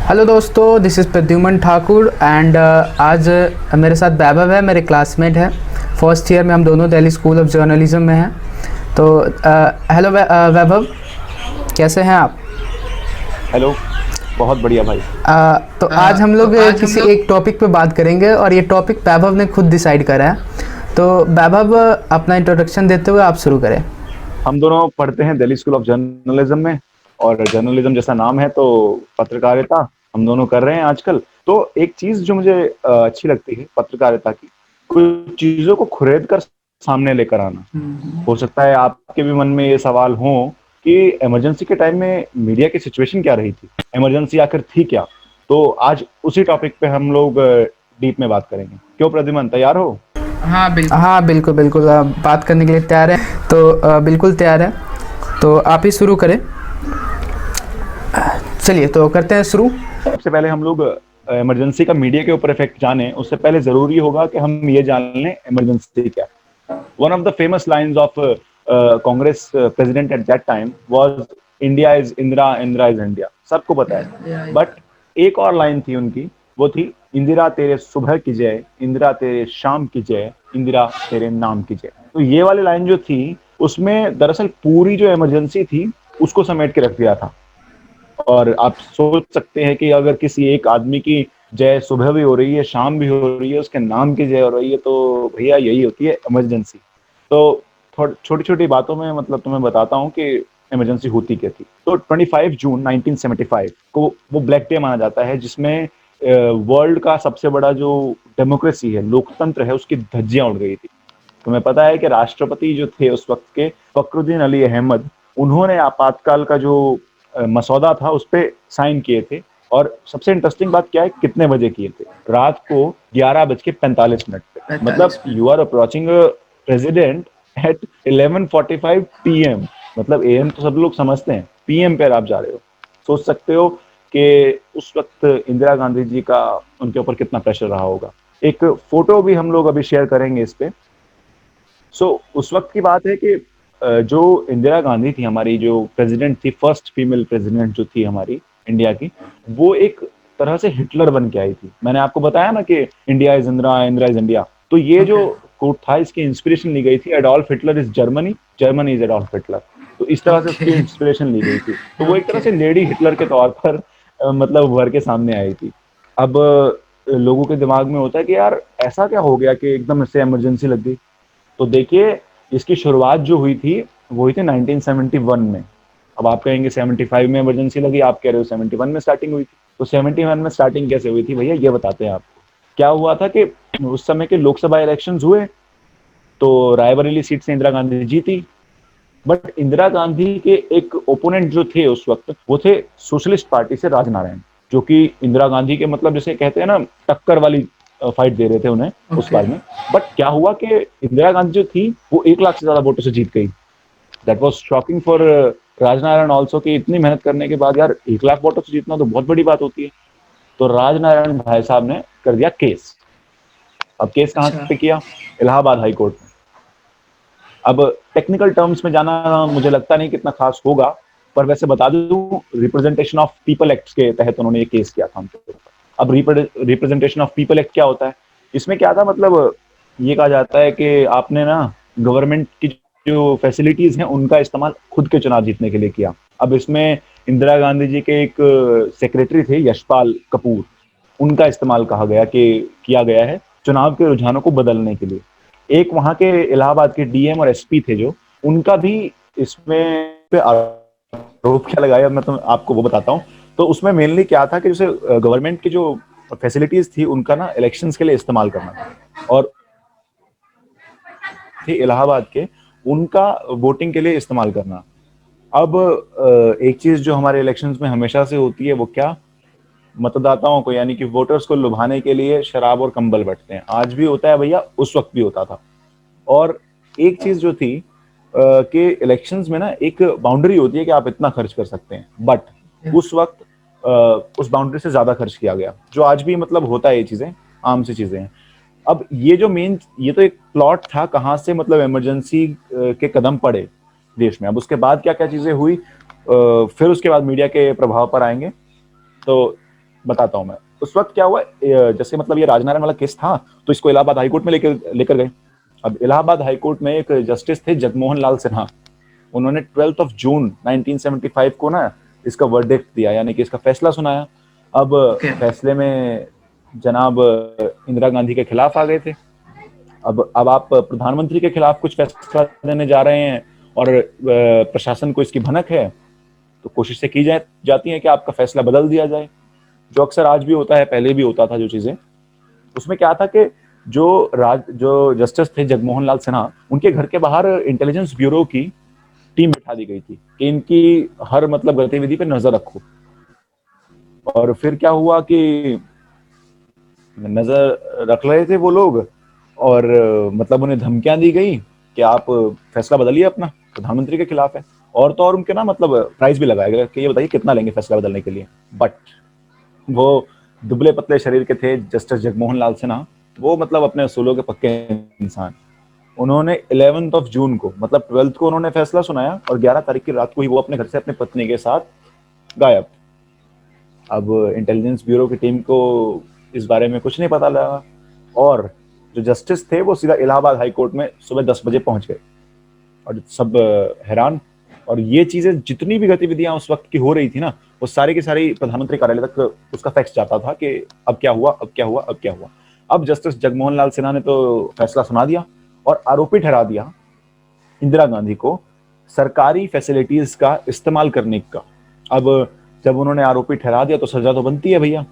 Hello दोस्तों, this is Pradyuman Thakur and आज मेरे साथ वैभव है, मेरे क्लासमेट है। फर्स्ट ईयर में हम दोनों दिल्ली स्कूल ऑफ जर्नलिज्म में हैं। तो हेलो वैभव, कैसे हैं आप? हेलो। बहुत बढ़िया भाई। तो आज हम लोग किसी एक टॉपिक पे बात करेंगे और ये टॉपिक वैभव ने खुद डिसाइड करा है। तो वैभव, अपना इंट्रोडक्शन देते हुए आप शुरू करें। हम दोनों पढ़ते हैं दिल्ली स्कूल ऑफ जर्नलिज्म में, और जर्नलिज्म जैसा नाम है तो पत्रकारिता हम दोनों कर रहे हैं आजकल। तो एक चीज जो मुझे अच्छी लगती है पत्रकारिता की, कुछ चीजों को खुरेद कर सामने लेकर आना। हो सकता है आपके भी मन में ये सवाल हो कि इमरजेंसी के टाइम में मीडिया की सिचुएशन क्या रही थी, इमरजेंसी आखिर थी क्या। तो आज उसी टॉपिक पे हम लोग डीप में बात करेंगे। क्यों प्रद्युमन, तैयार हो? हाँ बिल्कुल बिल्कुल, आप बात करने के लिए तैयार है तो बिल्कुल तैयार है। तो आप ही शुरू करें। चलिए तो करते हैं शुरू। सबसे पहले हम लोग इमरजेंसी का मीडिया के ऊपर इफेक्ट जाने, उससे पहले जरूरी होगा कि हम ये जान लें इमरजेंसी क्या। One of the famous lines of Congress president at that time was India is Indira, Indira is India. सबको पता है। बट एक और लाइन थी उनकी, वो थी इंदिरा तेरे सुबह की जय, इंदिरा तेरे शाम की जय, इंदिरा तेरे नाम की जय। तो ये वाली लाइन जो थी, उसमें दरअसल पूरी जो इमरजेंसी थी उसको समेट के रख दिया था। और आप सोच सकते हैं कि अगर किसी एक आदमी की जय सुबह भी हो रही है, शाम भी हो रही है, उसके नाम की जय हो रही है, तो भैया यही होती है इमरजेंसी। तो छोटी छोटी बातों में मतलब तुम्हें बताता हूँ कि इमरजेंसी होती क्या थी। तो 25 जून 1975 को वो ब्लैक डे माना जाता है, जिसमें वर्ल्ड का सबसे बड़ा जो डेमोक्रेसी है, लोकतंत्र है, उसकी धज्जियां उड़ गई थी। तुम्हें पता है कि राष्ट्रपति जो थे उस वक्त के, फखरुद्दीन अली अहमद, उन्होंने आपातकाल का जो मसौदा था उस पर साइन किए थे। और सबसे इंटरेस्टिंग बात क्या है, कितने बजे किए थे? रात को 11:45 पे। मतलब you are approaching president at 11:45 PM। मतलब AM तो सब लोग समझते हैं, PM पे आप जा रहे हो। सोच सकते हो कि उस वक्त इंदिरा गांधी जी का उनके ऊपर कितना प्रेशर रहा होगा। एक फोटो भी हम लोग अभी शेयर करेंगे इस पे। उस वक्त की बात है कि जो इंदिरा गांधी थी, हमारी जो प्रेसिडेंट थी, फर्स्ट फीमेल प्रेसिडेंट जो थी हमारी इंडिया की, वो एक तरह से हिटलर बन के आई थी। मैंने आपको बताया ना कि India is Indira, Indira is India. तो ये जो कोट था, इसकी इंस्पिरेशन ली गई थी, Adolf Hitler is Germany, Germany is Adolf Hitler. तो इस तरह से उसकी इंस्पिरेशन ली गई थी। तो वो एक तरह से लेडी हिटलर के तौर पर मतलब उभर के सामने आई थी। अब लोगों के दिमाग में होता है कि यार ऐसा क्या हो गया कि एकदम इससे इमरजेंसी लग गई। तो देखिए, इसकी शुरुआत जो हुई थी वो हुई थी 1971 में। अब आप कहेंगे 75 में इमरजेंसी लगी, आप कह रहे हो 71 में स्टार्टिंग हुई थी। तो 71 में स्टार्टिंग कैसे हुई थी भैया, ये बताते हैं आपको। क्या हुआ था कि उस समय के लोकसभा इलेक्शंस हुए, तो रायबरेली सीट से इंदिरा गांधी जीती। बट इंदिरा गांधी के एक ओपोनेंट जो थे उस वक्त, वो थे सोशलिस्ट पार्टी से राजनारायण, जो कि इंदिरा गांधी के मतलब जैसे कहते हैं ना, टक्कर वाली फाइट दे रहे थे उन्हें उस बार में। बट क्या हुआ कि इंदिरा गांधी जो थी वो 1 लाख से ज्यादा वोटों से जीत गई। That was shocking for Rajnarayan also, कि इतनी मेहनत करने के बाद यार 1 लाख वोटों से जीतना तो बहुत बड़ी बात होती है। तो राजनारायण भाई साहब ने कर दिया केस। अब केस कहाँ पे किया? इलाहाबाद हाई कोर्ट में। अब टेक्निकल टर्म्स में जाना मुझे लगता नहीं कितना खास होगा, पर वैसे बता दूं, रिप्रेजेंटेशन ऑफ पीपल एक्ट के तहत उन्होंने ये केस किया था उनके ऊपर। अब रिप्रेजेंटेशन ऑफ पीपल एक्ट क्या होता है? इसमें क्या था, मतलब ये कहा जाता है कि आपने ना गवर्नमेंट की जो फैसिलिटीज हैं उनका इस्तेमाल खुद के चुनाव जीतने के लिए किया। अब इसमें इंदिरा गांधी जी के एक सेक्रेटरी थे, यशपाल कपूर, उनका इस्तेमाल कहा गया कि किया गया है चुनाव के रुझानों को बदलने के लिए। एक वहां के इलाहाबाद के डीएम और एसपी थे जो, उनका भी इसमें पे आरोप क्या लगाया, मैं तो आपको वो बताता हूँ। तो उसमें मेनली क्या था कि जैसे गवर्नमेंट की जो फैसिलिटीज थी उनका ना इलेक्शंस के लिए इस्तेमाल करना, और थे इलाहाबाद के, उनका वोटिंग के लिए इस्तेमाल करना। अब एक चीज जो हमारे इलेक्शंस में हमेशा से होती है, वो क्या? मतदाताओं को यानी कि वोटर्स को लुभाने के लिए शराब और कंबल बंटते हैं। आज भी होता है भैया, उस वक्त भी होता था। और एक चीज जो थी कि इलेक्शंस में ना एक बाउंड्री होती है कि आप इतना खर्च कर सकते हैं, बट उस वक्त उस बाउंड्री से ज्यादा खर्च किया गया, जो आज भी मतलब होता है। ये चीजें आम सी चीजें हैं। अब ये तो एक प्लॉट था कहाँ से मतलब इमरजेंसी के कदम पड़े देश में। अब उसके बाद क्या क्या चीजें हुई, फिर उसके बाद मीडिया के प्रभाव पर आएंगे। तो बताता हूं मैं। उस वक्त क्या हुआ, जैसे मतलब ये राजनारायण वाला केस था, तो इसको इलाहाबाद हाईकोर्ट में लेकर गए। अब इलाहाबाद हाईकोर्ट में एक जस्टिस थे जगमोहन लाल सिन्हा, उन्होंने 12 जून 1975 को ना इसका वर्डिक्ट दिया, यानी कि इसका फैसला सुनाया। अब फैसले में जनाब इंदिरा गांधी के खिलाफ आ गए थे। अब आप प्रधानमंत्री के खिलाफ कुछ फैसला देने जा रहे हैं और प्रशासन को इसकी भनक है, तो कोशिशें की जाती हैं कि आपका फैसला बदल दिया जाए, जो अक्सर आज भी होता है, पहले भी होता था जो चीजें। उसमें क्या था कि जो जस्टिस थे जगमोहन लाल सिन्हा, उनके घर के बाहर इंटेलिजेंस ब्यूरो की टीम बिठा दी गई थी कि इनकी हर मतलब गतिविधि पे नजर रखो। और फिर क्या हुआ कि नजर रख रहे थे वो लोग, और मतलब उन्हें धमकियां दी गई कि आप फैसला बदलिए अपना, प्रधानमंत्री के खिलाफ है। और तो और उनके ना मतलब प्राइस भी लगाया गया कि ये बताइए कितना लेंगे फैसला बदलने के लिए। बट वो दुबले पतले शरीर के थे जस्टिस जगमोहन लाल सिन्हा, वो मतलब अपने असूलों के पक्के इंसान। उन्होंने 11 जून को मतलब 12 को उन्होंने फैसला सुनाया, और 11 तारीख की रात को ही वो अपने घर से अपनी पत्नी के साथ गायब। अब इंटेलिजेंस ब्यूरो की टीम को इस बारे में कुछ नहीं पता लगा, और जो जस्टिस थे वो सीधा इलाहाबाद हाई कोर्ट में सुबह 10 बजे पहुंच गए, और सब हैरान। और ये चीजें जितनी भी गतिविधियां उस वक्त की हो रही थी ना, वो सारी की सारी प्रधानमंत्री कार्यालय तक उसका फैक्स जाता था कि अब क्या हुआ, अब क्या हुआ, अब क्या हुआ। अब जस्टिस जगमोहन लाल सिन्हा ने तो फैसला सुना दिया और आरोपी ठहरा दिया इंदिरा गांधी को सरकारी फैसिलिटीज का इस्तेमाल करने का। अब जब उन्होंने आरोपी ठहरा दिया तो सजा तो बनती है भैया,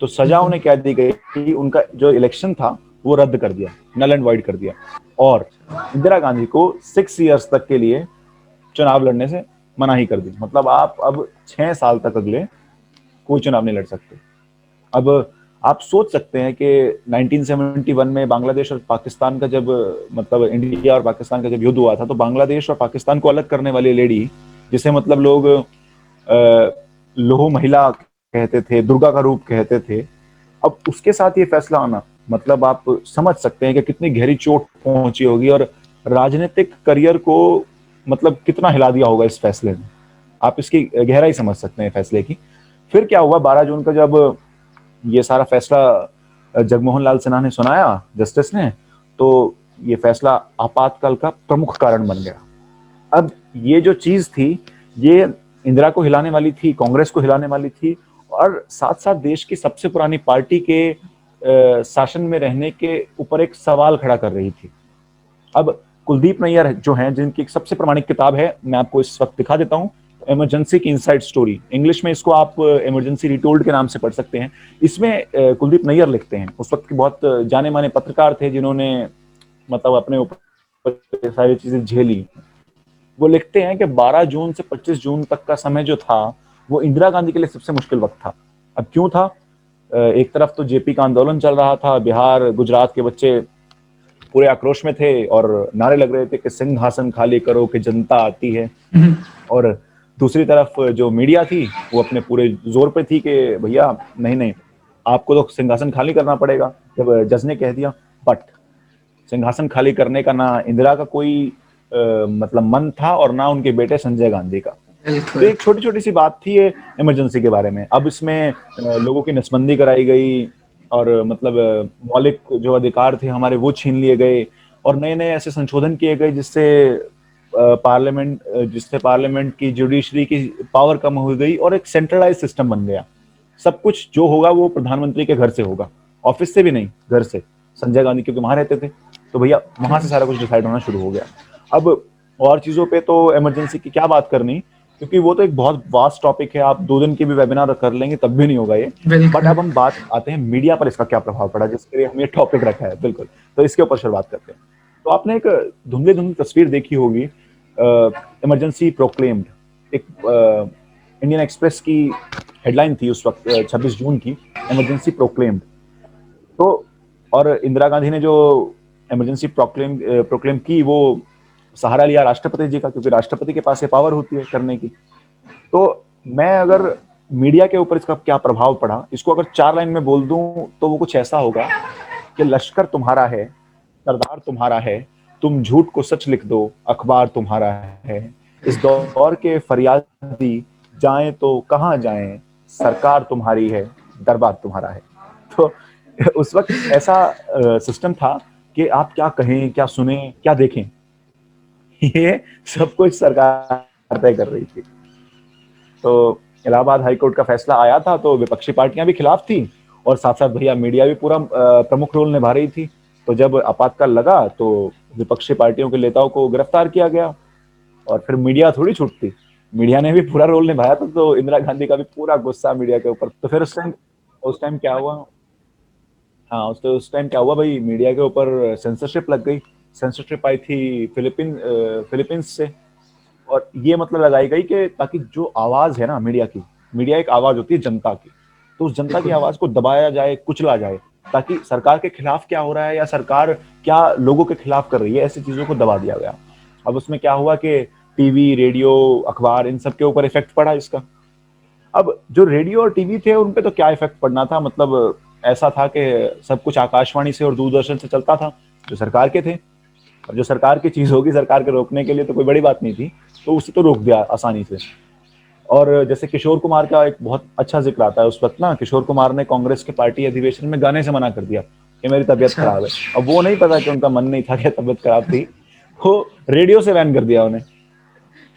तो सजा उन्हें क्या दी गई कि उनका जो इलेक्शन था वो रद्द कर दिया, नल एंड वाइड कर दिया, और इंदिरा गांधी को 6 इयर्स तक के लिए चुनाव लड़ने से मनाही कर दी। मतलब आप अब 6 साल तक अगले कोई चुनाव नहीं लड़ सकते। अब आप सोच सकते हैं कि 1971 में बांग्लादेश और पाकिस्तान का जब मतलब इंडिया और पाकिस्तान का जब युद्ध हुआ था, तो बांग्लादेश और पाकिस्तान को अलग करने वाली लेडी, जिसे मतलब लोग लोह महिला कहते थे, दुर्गा का रूप कहते थे, अब उसके साथ ये फैसला आना, मतलब आप समझ सकते हैं कि कितनी गहरी चोट पहुंची होगी, और राजनीतिक करियर को मतलब कितना हिला दिया होगा इस फैसले ने। आप इसकी गहराई समझ सकते हैं फैसले की। फिर क्या हुआ, 12 जून का जब ये सारा फैसला जगमोहन लाल सिन्हा ने सुनाया जस्टिस ने, तो ये फैसला आपातकाल का प्रमुख कारण बन गया। अब ये जो चीज थी, ये इंदिरा को हिलाने वाली थी, कांग्रेस को हिलाने वाली थी, और साथ साथ देश की सबसे पुरानी पार्टी के शासन में रहने के ऊपर एक सवाल खड़ा कर रही थी। अब कुलदीप नैयर जो हैं, जिनकी एक सबसे प्रामाणिक किताब है, मैं आपको इस वक्त दिखा देता हूं, इमरजेंसी की इनसाइड स्टोरी, इंग्लिश में इसको आप इमरजेंसी रिटोल्ड के नाम से पढ़ सकते हैं। इसमें कुलदीप नैयर लिखते हैं, उस वक्त के बहुत जाने माने पत्रकार थे जिन्होंने मतलब अपने ऊपर सारी चीजें झेली। वो लिखते हैं कि 12 जून से 25 जून तक का समय जो था, वो इंदिरा गांधी के लिए सबसे मुश्किल वक्त था। अब क्यों था? एक तरफ तो जेपी का आंदोलन चल रहा था, बिहार गुजरात के बच्चे पूरे आक्रोश में थे और नारे लग रहे थे कि सिंहासन खाली करो कि जनता आती है। और दूसरी तरफ जो मीडिया थी वो अपने पूरे जोर पे थी कि भैया नहीं नहीं, आपको तो सिंहासन खाली करना पड़ेगा, जब जज ने कह दिया। बट सिंहासन खाली करने का ना इंदिरा का कोई मतलब मन था, और ना उनके बेटे संजय गांधी का। तो एक छोटी छोटी सी बात थी ये इमरजेंसी के बारे में। अब इसमें लोगों की नसबंदी कराई गई, और मतलब मौलिक जो अधिकार थे हमारे वो छीन लिए गए, और नए नए ऐसे संशोधन किए गए जिससे पार्लियामेंट की जुडिशरी की पावर कम हो गई, और एक सेंट्रलाइज सिस्टम बन गया। सब कुछ जो होगा वो प्रधानमंत्री के घर से होगा, ऑफिस से भी नहीं, घर से। संजय गांधी क्योंकि वहां रहते थे, तो भैया वहां से सारा कुछ डिसाइड होना शुरू हो गया। अब और चीजों पे तो इमरजेंसी की क्या बात करनी, क्योंकि वो तो एक बहुत वास्ट टॉपिक है, आप 2 दिन की भी वेबिनार कर लेंगे तब भी नहीं होगा ये। बट अब हम बात आते हैं मीडिया पर इसका क्या प्रभाव पड़ा, जिसके लिए हम ये टॉपिक रखा है। बिल्कुल, तो इसके ऊपर शुरुआत करते हैं। तो आपने एक धुंधली धुंधली तस्वीर देखी होगी, इमरजेंसी प्रोक्लेम्ड, एक इंडियन एक्सप्रेस की हेडलाइन थी उस वक्त 26 जून की, इमरजेंसी प्रोक्लेम्ड। तो और इंदिरा गांधी ने जो इमरजेंसी प्रोक्लेम की, वो सहारा लिया राष्ट्रपति जी का, क्योंकि राष्ट्रपति के पास ये पावर होती है करने की। तो मैं अगर मीडिया के ऊपर इसका क्या प्रभाव पड़ा, इसको अगर 4 लाइन में बोल दूं तो वो कुछ ऐसा होगा कि लश्कर तुम्हारा है, सरदार तुम्हारा है, तुम झूठ को सच लिख दो, अखबार तुम्हारा है, इस दौर के फरियादी जाएं तो कहां जाएं, सरकार तुम्हारी है, दरबार तुम्हारा है। तो उस वक्त ऐसा सिस्टम था कि आप क्या कहें, क्या सुने, क्या देखें, ये सब कुछ सरकार तय कर रही थी। तो इलाहाबाद हाई कोर्ट का फैसला आया था तो विपक्षी पार्टियां भी खिलाफ थी और साथ साथ भैया मीडिया भी पूरा प्रमुख रोल निभा रही थी। तो जब आपातकाल लगा तो विपक्षी पार्टियों के नेताओं को गिरफ्तार किया गया और फिर मीडिया थोड़ी छूटती, मीडिया ने भी पूरा रोल निभाया था। तो इंदिरा गांधी का भी पूरा गुस्सा मीडिया के ऊपर। तो फिर उस टाइम क्या हुआ, हाँ उस टाइम क्या हुआ भाई, मीडिया के ऊपर सेंसरशिप लग गई। सेंसरशिप आई थी फिलीपींस से, और ये मतलब लगाई गई कि ताकि जो आवाज है ना मीडिया की, मीडिया एक आवाज होती है जनता की, तो उस जनता की बिल्कुल। आवाज को दबाया जाए, कुचला जाए, ताकि सरकार के खिलाफ क्या हो रहा है या सरकार क्या लोगों के खिलाफ कर रही है, ऐसी चीजों को दबा दिया गया। अब उसमें क्या हुआ कि टीवी, रेडियो, अखबार, इन सब के ऊपर इफेक्ट पड़ा इसका। अब जो रेडियो और टीवी थे उन पे तो क्या इफेक्ट पड़ना था, मतलब ऐसा था कि सब कुछ आकाशवाणी से और दूरदर्शन से चलता था जो सरकार के थे। और जो सरकार की चीज होगी सरकार के रोकने के लिए तो कोई बड़ी बात नहीं थी, तो उसे तो रोक दिया आसानी से। और जैसे किशोर कुमार का एक बहुत अच्छा जिक्र आता है उस वक्त ना, किशोर कुमार ने कांग्रेस के पार्टी अधिवेशन में गाने से मना कर दिया कि मेरी तबीयत अच्छा। खराब है। अब वो नहीं पता कि उनका मन नहीं था कि तबीयत खराब थी, वो रेडियो से बैन कर दिया उन्हें।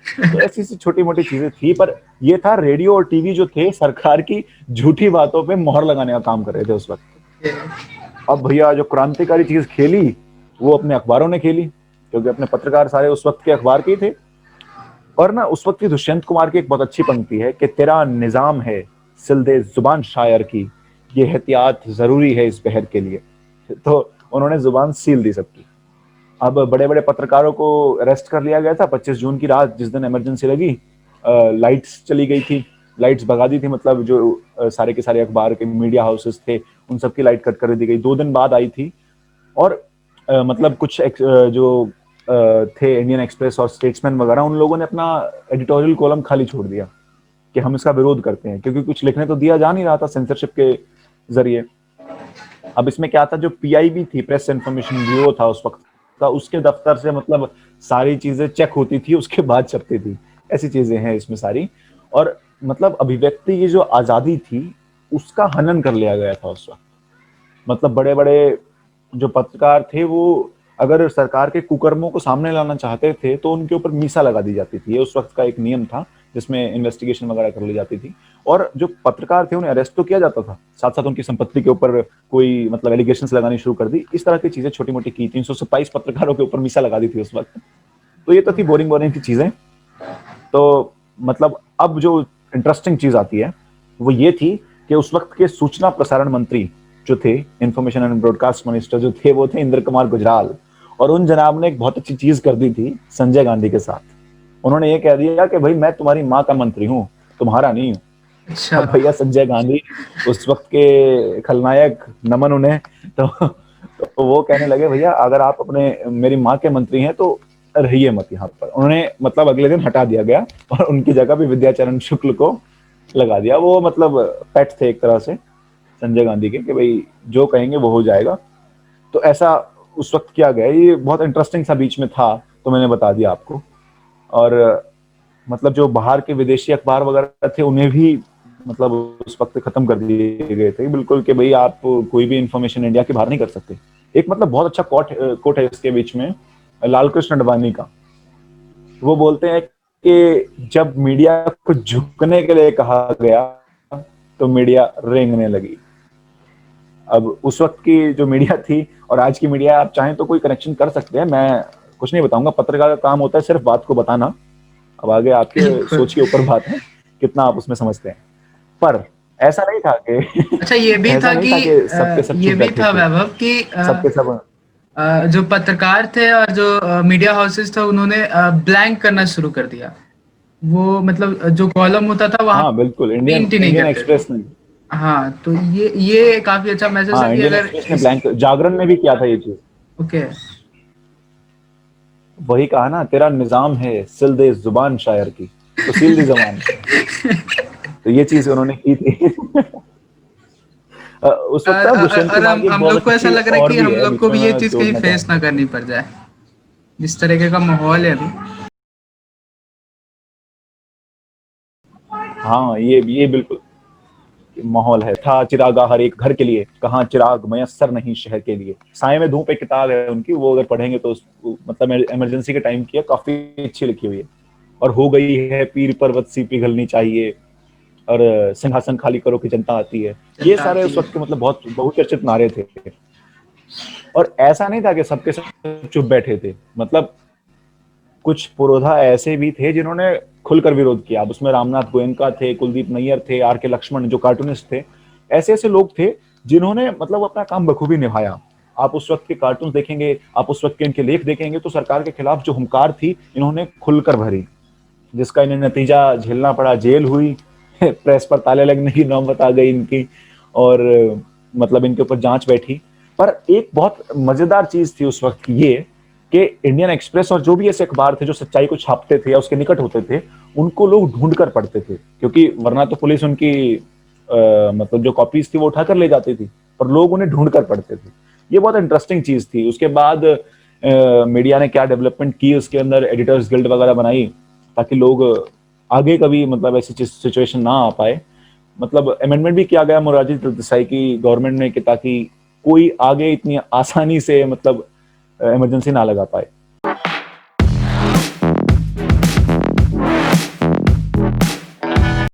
तो ऐसी सी छोटी मोटी चीजें थी, पर ये था रेडियो और टीवी जो थे सरकार की झूठी बातों पे मोहर लगाने का काम कर रहे थे उस वक्त। अब भैया जो क्रांतिकारी चीज खेली वो अपने अखबारों ने खेली, क्योंकि अपने पत्रकार सारे उस वक्त के अखबार के ही थे। और ना उस वक्त की दुष्यंत कुमार की एक बहुत अच्छी पंक्ति है कि तेरा निजाम है सिल दे जुबान शायर की, ये एहतियात जरूरी है इस पहर के लिए। तो उन्होंने जुबान सील दी सबकी। अब बड़े बड़े पत्रकारों को अरेस्ट कर लिया गया था 25 जून की रात, जिस दिन इमरजेंसी लगी। लाइट्स चली गई थी, लाइट्स भगा दी थी, मतलब जो सारे के सारे अखबार के मीडिया हाउसेस थे उन सबकी लाइट कट कर दी गई। 2 दिन बाद आई थी। और मतलब कुछ जो थे इंडियन एक्सप्रेस और स्टेट्समैन वगैरह, उन लोगों ने अपना एडिटोरियल कॉलम खाली छोड़ दिया कि हम इसका विरोध करते हैं, क्योंकि कुछ लिखने तो दिया जा नहीं रहा था सेंसरशिप के जरिए। अब इसमें क्या था, जो पीआईबी थी, प्रेस इंफॉर्मेशन ब्यूरो था उस वक्त का, उसके दफ्तर से मतलब सारी चीजें चेक होती थी, उसके बाद छपती थी। ऐसी चीजें हैं इसमें सारी। और मतलब अभिव्यक्ति की जो आजादी थी उसका हनन कर लिया गया था उस वक्त। मतलब बड़े बड़े जो पत्रकार थे वो अगर सरकार के कुकर्मों को सामने लाना चाहते थे तो उनके ऊपर मीसा लगा दी जाती थी। ये उस वक्त का एक नियम था जिसमें इन्वेस्टिगेशन वगैरह कर ली जाती थी। और जो पत्रकार थे उन्हें अरेस्ट तो किया जाता था, साथ साथ उनकी संपत्ति के ऊपर कोई मतलब एलिगेशंस लगानी शुरू कर दी। इस तरह की चीजें छोटी मोटी की। 327 पत्रकारों के ऊपर मीसा लगा दी थी उस वक्त। तो ये तो थी बोरिंग बोरिंग की चीजें। तो मतलब अब जो इंटरेस्टिंग चीज आती है वो ये थी कि उस वक्त के सूचना प्रसारण मंत्री जो थे, इंफॉर्मेशन एंड ब्रॉडकास्ट मिनिस्टर जो थे, वो थे इंद्र कुमार गुजराल। और उन जनाब ने एक बहुत अच्छी चीज कर दी थी संजय गांधी के साथ। उन्होंने ये कह दिया कि भाई मैं तुम्हारी माँ का मंत्री हूँ, तुम्हारा नहीं हूँ। अच्छा। अब भैया संजय गांधी उस वक्त के खलनायक, नमन उन्हें। तो वो कहने लगे भैया अगर आप अपने मेरी माँ के मंत्री हैं तो रहिए मत यहाँ पर। उन्होंने मतलब अगले दिन हटा दिया गया और उनकी जगह भी विद्याचरण शुक्ल को लगा दिया। वो मतलब पेट थे एक तरह से संजय गांधी के, कि भाई जो कहेंगे वो हो जाएगा। तो ऐसा उस वक्त किया गया। ये बहुत इंटरेस्टिंग सा बीच में था, तो मैंने बता दिया आपको। और मतलब जो बाहर के विदेशी अखबार वगैरह थे उन्हें भी मतलब उस वक्त खत्म कर दिए गए थे बिल्कुल, कि भाई आप कोई भी इंफॉर्मेशन इंडिया के बाहर नहीं कर सकते। एक मतलब बहुत अच्छा कोट है इसके बीच में, लाल कृष्ण अडवाणी का। वो बोलते हैं कि जब मीडिया को झुकने के लिए कहा गया तो मीडिया रेंगने लगी। अब उस वक्त की जो मीडिया थी और आज की मीडिया, आप चाहें तो कोई कनेक्शन कर सकते हैं। मैं कुछ नहीं बताऊंगा, पत्रकार का काम होता है सिर्फ बात को बताना। अब आगे आपके बिल्कुल। सोच के ऊपर बात है कितना आप उसमें समझते हैं। पर ऐसा नहीं था कि अच्छा, ये भी ऐसा था नहीं कि था कि सब के सब ये चुप भी बैठे था थे, वैभव कि सबके सब। जो पत्रकार थे और जो मीडिया हाउसेस था उन्होंने ब्लैंक करना शुरू कर दिया। वो मतलब जो कॉलम होता था वहां हाँ बिल्कुल, इंडियन प्रिंट ही नहीं इंडियन करते थे। एक्सप्रेस ने। हाँ, तो ये काफी अच्छा मैसेज था हाँ कि इंडियन अगर एक्सप्रेस ने इस ब्लैंक, जागरण ने भी किया था ये चीज। ओके। वही कहा ना, तेरा निजाम है सिल दे जुबान शायर की, तो सील दी जबान। तो ये चीज उन्होंने की थी। उस वक्त ना दुष्यंत और कुमार की एक हम बहुत लोग को अच्छी ऐसा चीज लग रहा है और कि भी हम है, लोग बीच को में भी ये मैं चीज कहीं जोड़ना फेस ना चाहूंगा। करनी पड़ जाए, जिस तरीके का माहौल है अभी। हाँ ये बिल्कुल। माहौल है। था चिरागा हर एक घर के लिए, कहाँ चिराग मयस्सर नहीं शहर के लिए। साए में धूप एक किताब है उनकी, वो अगर पढ़ेंगे तो मतलब इमरजेंसी के टाइम की है, काफी अच्छी लिखी हुई है। और हो गई है पीर पर्वत सी पिघलनी चाहिए, और सिंहासन खाली करो कि जनता आती है। ये सारे उस वक्त के मतलब बहुत बहुचर्चित नारे थे। और ऐसा नहीं था कि सबके सब चुप बैठे थे, मतलब कुछ पुरोधा ऐसे भी थे जिन्होंने खुलकर विरोध किया। अब उसमें रामनाथ गोयनका थे, कुलदीप नैयर थे, आर के लक्ष्मण जो कार्टूनिस्ट थे। ऐसे ऐसे लोग थे जिन्होंने मतलब अपना काम बखूबी निभाया। आप उस वक्त के कार्टून देखेंगे, आप उस वक्त के इनके लेख देखेंगे, तो सरकार के खिलाफ जो हुंकार थी इन्होंने खुलकर भरी, जिसका इन्हें नतीजा झेलना पड़ा। जेल हुई, प्रेस पर ताले लगने की नौबत आ गई इनकी, और मतलब इनके ऊपर जांच बैठी। पर एक बहुत मजेदार चीज थी उस वक्त की ये, कि इंडियन एक्सप्रेस और जो भी ऐसे अखबार थे जो सच्चाई को छापते थे या उसके निकट होते थे, उनको लोग ढूंढ कर पढ़ते थे, क्योंकि वरना तो पुलिस उनकी मतलब जो कॉपीज थी वो उठाकर ले जाती थी, पर लोग उन्हें ढूंढ कर पढ़ते थे। ये बहुत इंटरेस्टिंग चीज थी। उसके बाद मीडिया ने क्या डेवलपमेंट की, उसके अंदर एडिटर्स गिल्ड वगैरह बनाई, ताकि लोग आगे कभी मतलब ऐसी सिचुएशन ना आ पाए। मतलब अमेंडमेंट भी किया गया मोरारजी देसाई की गवर्नमेंट में, कि ताकि कोई आगे इतनी आसानी से मतलब इमरजेंसी ना लगा पाए।